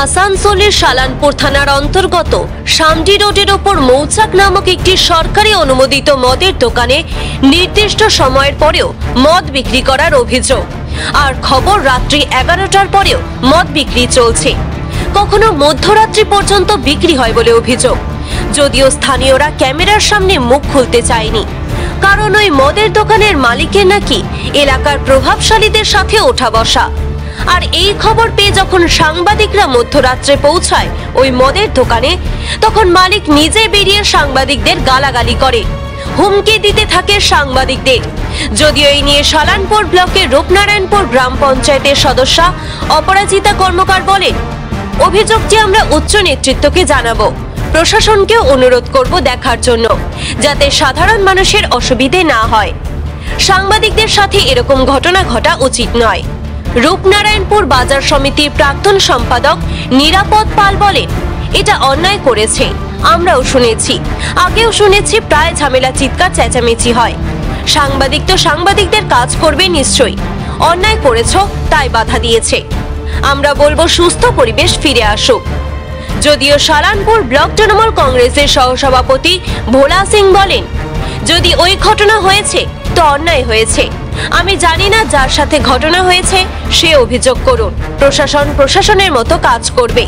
আসানসোলের শালানপুর থানার অন্তর্গত শামডি রোডের ওপর মৌচাক নামক একটি সরকারি অনুমোদিত মদের দোকানে নির্দিষ্ট সময়ের পরেও মদ বিক্রি করার অভিযোগ। আর খবর রাত্রি 11টার পরেও মদ বিক্রি চলছে, কখনো মধ্যরাত্রি পর্যন্ত বিক্রি হয় বলে অভিযোগ। যদিও স্থানীয়রা ক্যামেরার সামনে মুখ খুলতে চায়নি, কারণ ওই মদের দোকানের মালিকের নাকি এলাকার প্রভাবশালীদের সাথে ওঠা বসা। আর এই খবর পেয়ে যখন সাংবাদিকরা মধ্যরাত্রে পৌঁছায় ওই মদের দোকানে, তখন মালিক নিজে বেরিয়ে সাংবাদিকদের গালাগালি করে, হুমকি দিতে থাকে সাংবাদিকদের। যদিও এই নিয়ে শালানপুর ব্লকের রূপনারায়ণপুর গ্রাম পঞ্চায়েতের সদস্যা অপরাজিতা কর্মকার বলেন, অভিযোগটি আমরা উচ্চ নেতৃত্বকে জানাবো, প্রশাসনকেও অনুরোধ করব দেখার জন্য, যাতে সাধারণ মানুষের অসুবিধে না হয়। সাংবাদিকদের সাথে এরকম ঘটনা ঘটা উচিত নয়। রূপনারায়ণপুর বাজার সমিতির প্রাক্তন সম্পাদক নিরাপদ পাল বলেন, এটা অন্যায় করেছে, আমরাও শুনেছি, আগেও শুনেছি, প্রায় ঝামেলা, চিৎকার চেঁচামেচি হয়। সাংবাদিক তো সাংবাদিকদের কাজ করবে নিশ্চয়ই, অন্যায় করেছ তাই বাধা দিয়েছে। আমরা বলবো সুস্থ পরিবেশ ফিরে আসুক। যদিও শালানপুর ব্লক তৃণমূল কংগ্রেসের সহসভাপতি ভোলা সিং বলেন, যদি ওই ঘটনা হয়েছে তো অন্যায় হয়েছে। আমি জানি না যার সাথে ঘটনা হয়েছে সে অভিযোগ করুন, প্রশাসন প্রশাসনের মতো কাজ করবে।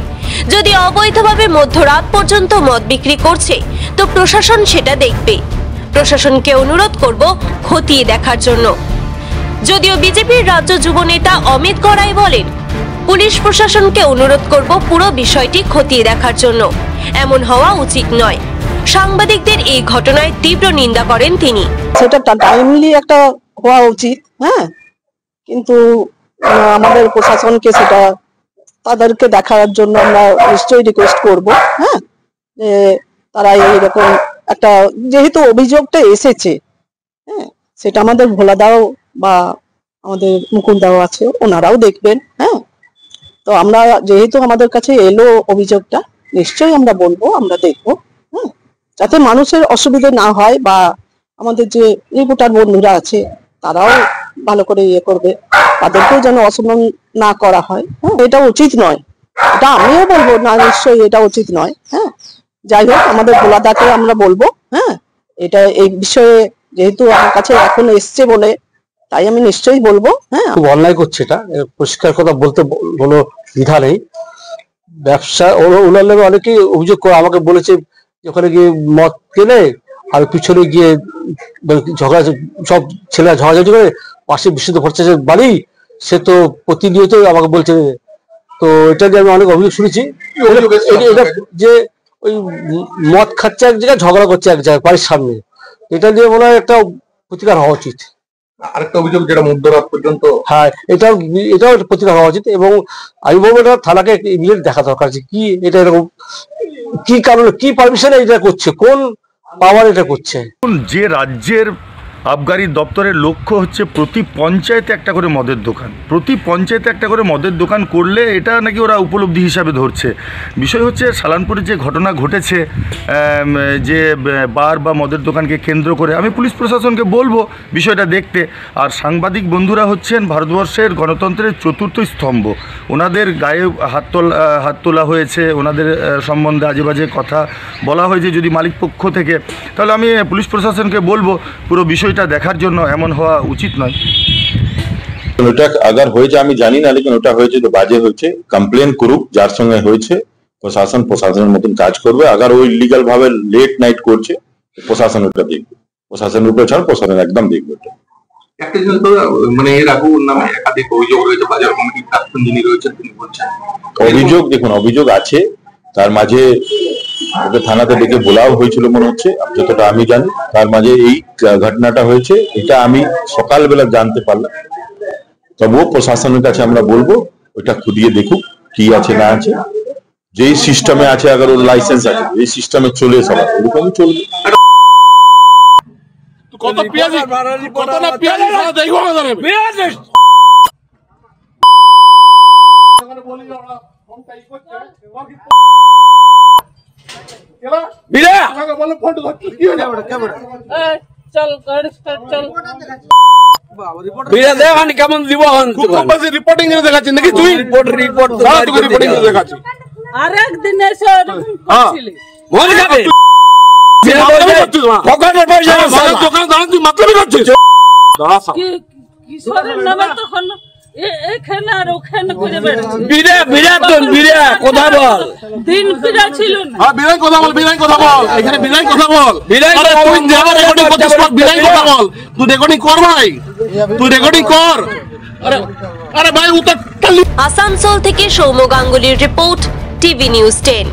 যদি অবৈধভাবে মধ্যরাত পর্যন্ত মদ বিক্রি করছে তো প্রশাসন সেটা দেখবে। প্রশাসনকে অনুরোধ করব খতিয়ে দেখার জন্য। যদিও বিজেপির রাজ্য যুব নেতা অমিত গড়াই বলেন, পুলিশ প্রশাসনকে অনুরোধ করব পুরো বিষয়টি খতিয়ে দেখার জন্য, এমন হওয়া উচিত নয়। সাংবাদিকদের এই ঘটনায় তীব্র নিন্দা করেন তিনি। সেটা টাইমলি একটা হওয়া উচিত, হ্যাঁ, কিন্তু আমাদের প্রশাসনকে সেটা তাদেরকে দেখার জন্য আমরা নিশ্চয়ই রিকোয়েস্ট করব, হ্যাঁ, যে তারা এইরকম একটা, যেহেতু অভিযোগটা এসেছে, হ্যাঁ, সেটা আমাদের ভোলাদাও বা আমাদের মুকুলদাও আছে, ওনারাও দেখবেন, হ্যাঁ। তো আমরা যেহেতু আমাদের কাছে এলো অভিযোগটা, নিশ্চয়ই আমরা বলবো, আমরা দেখবো, হ্যাঁ, যাতে মানুষের অসুবিধা না হয়, বা আমাদের যে রিপোর্টার বন্ধুরা আছে তারাও ভালো করে ইয়ে করবে, তাদেরকেও যেন অসম্মান না করা হয়, হ্যাঁ, এটা উচিত নয়। এটা আমিও বলবো না, নিশ্চয়ই এটা উচিত নয়, হ্যাঁ। যাই হোক, আমাদের ভোলাদাকে আমরা বলবো, হ্যাঁ, এটা এই বিষয়ে যেহেতু আমার কাছে এখন এসছে বলে, তাই আমি নিশ্চয়ই বলবো, হ্যাঁ। খুব অন্যায় করছে, এটা পরিষ্কার কথা বলতে কোনো দ্বিধা নেই। ব্যবসা ওনার নামে অনেকেই অভিযোগ করে আমাকে বলেছে, ওখানে গিয়ে মদ কেনে আর পিছনে গিয়ে ঝগড়া, সব ছেলেরা ঝগড়াঝাটি করে, পাশে বিশুদ্ধ ভট্টাচার্যের বাড়ি, সে তো প্রতিনিয়ত আমাকে বলছে। তো এটা নিয়ে আমি অনেক অভিযোগ শুনেছি, যে ওই মদ খাচ্ছে এক জায়গায়, ঝগড়া করছে এক জায়গায় বাড়ির সামনে। এটা নিয়ে মনে হয় একটা প্রতিকার হওয়া উচিত। আরেকটা অভিযোগ যেটা মধ্যরাত পর্যন্ত, হ্যাঁ, এটাও প্রতিকার হওয়া উচিত, এবং আমি বলবো এটা থানাকে ইমিডিয়েট দেখা দরকার আছে, কি এটা এরকম কি কারণে, কি পারমিশনে এটা করছে, কোন পাওয়ার এটা করছে। যে রাজ্যের আবগারি দপ্তরের লক্ষ্য হচ্ছে প্রতি পঞ্চায়েতে একটা করে মদের দোকান, প্রতি পঞ্চায়েতে একটা করে মদের দোকান করলে এটা নাকি ওরা উপলব্ধি হিসাবে ধরছে। বিষয় হচ্ছে শালানপুরে যে ঘটনা ঘটেছে, যে বার বা মদের দোকানকে কেন্দ্র করে, আমি পুলিশ প্রশাসনকে বলবো বিষয়টা দেখতে। আর সাংবাদিক বন্ধুরা হচ্ছেন ভারতবর্ষের গণতন্ত্রের চতুর্থ স্তম্ভ, ওনাদের গায়ে হাত তোলা হয়েছে, ওনাদের সম্বন্ধে আজে বাজে কথা বলা হয়েছে যদি মালিক পক্ষ থেকে, তাহলে আমি পুলিশ প্রশাসনকে বলবো পুরো বিষয় দেখার জন্য, এমন হওয়া উচিত নয়। ওটা আগার হয়েছে আমি জানি না, লেকিন ওটা হয়েছে তো বাজে হয়েছে, কমপ্লেন করুক যার সঙ্গে হয়েছে, প্রশাসন প্রশাসনের মতন কাজ করবে। আগার ওই ইলিগাল ভাবে লেট নাইট করছে, প্রশাসন ওটা দেখবে, প্রশাসনের উপরে ছাড়, প্রশাসন একদম দেখবে। একটা জিনিস তো, মানে এর আগে ওর নামে একাধিক অভিযোগ রয়েছে, বাজার কমিটির প্রাক্তন যিনি রয়েছেন তিনি বলছেন অভিযোগ, দেখুন অভিযোগ আছে, তার মাঝে ওকে থানাতে ডেকে বলাও হয়েছিল মনে হচ্ছে, যতটা আমি জানি। তার মাঝে এই ঘটনাটা হয়েছে, এটা আমি সকালবেলা জানতে পারলাম। তবুও প্রশাসনের কাছে আমরা বলবো ওইটা খুঁটিয়ে দেখুক কি আছে না আছে, যেই সিস্টেমে আছে, আগে ওর লাইসেন্স আছে, এই সিস্টেমে চলে সবাই এরকমই চলবে। কত পেঁয়াজি, কত না পেঁয়াজি খাওয়া দেখবো আমাদের পেঁয়াজি। কেমন দিব রিপোর্টিং দেখাচ্ছি নাকি তুই? রিপোর্ট রিপোর্ট দেখাচ্ছি। আরেক দিন এসে ওরকম করছিলি মনে খাবে পকেটের পয়সা দোকান দাঁড়ান তুই মাতলামি করছিস কিশোরের নামে তখন এখানে আর ওখানে করে বেড়াচ্ছি বিরা কথা বল দিন ফিরা ছিল না বিরাই কথা বল এখানে বিরাই কথা বল বিরাই কথা বল তুই রেকর্ডিং কর ভাই তুই রেকর্ডিং কর আরে ভাই উত্তর আসানসোল থেকে সৌম্য গাঙ্গুলির রিপোর্ট টিভি নিউজ 10।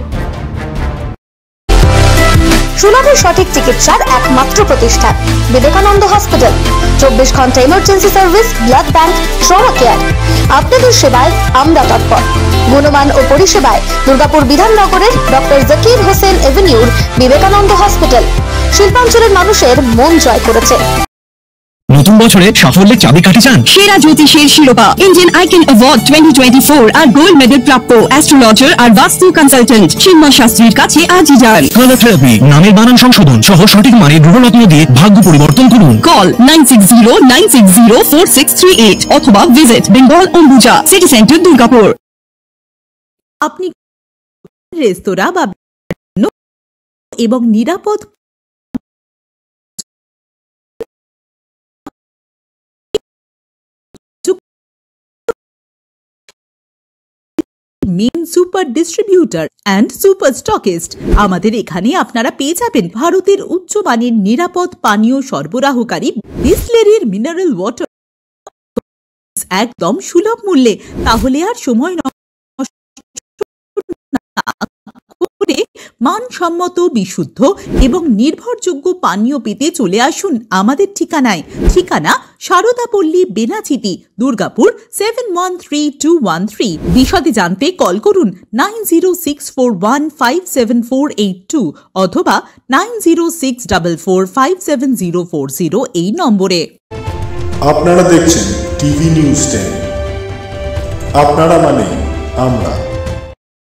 সুলভ সঠিক চিকিৎসার একমাত্র প্রতিষ্ঠান বিবেকানন্দ হসপিটাল। 24 ঘন্টা emergency service, blood bank, trauma care. আপনাদের সেবায় আমরা তৎপর। গুণমান ও পরিষেবায় দুর্গাপুর বিধাননগরের ডক্টর জাকির হোসেন এভিনিউর বিবেকানন্দ হসপিটাল শিল্পাঞ্চলের মানুষের মন জয় করেছে। নতুন বছরে সাফল্যের চাবিকাঠি চান? সেরা জ্যোতিষের শিরোপা, ইন্ডিয়ান আইকন অ্যাওয়ার্ড 2024 আর গোল্ড মেডেল প্রাপ্ত অ্যাস্ট্রোলজার আর বাস্তু কনসালটেন্ট চিন্ময় শাস্ত্রীর কাছে আজই যান। কালার থেরাপি, নামের বানান সংশোধন সহ সঠিক মানের গ্রহরত্ন দিয়ে ভাগ্য পরিবর্তন করুন। কল 9609604638 অথবা visit Bengal Ambuja city centre, Durgapur. আপনি রেস্তোরাঁ বা এবং নিরাপদ main super distributor and super stockist. আমাদের এখানে আপনারা পেয়ে যাবেন ভারতের উচ্চমানের নিরাপদ পানীয় সরবরাহকারী বিসলেরির মিনারেল ওয়াটার একদম সুলভ মূল্যে। তাহলে আর সময় করে মানসম্মত, বিশুদ্ধ এবং নির্ভরযোগ্য পানীয় পেতে চলে আসুন আমাদের ঠিকানায়। ঠিকানা সারদাপল্লী, বেনাচিতি, দুর্গাপুর 713213। বিশদে জানতে কল করুন 9064157482 অথবা 9064457040 এই নম্বরে। আপনারা দেখছেন টিভি নিউজ 10। আপনারা মানে আমরা।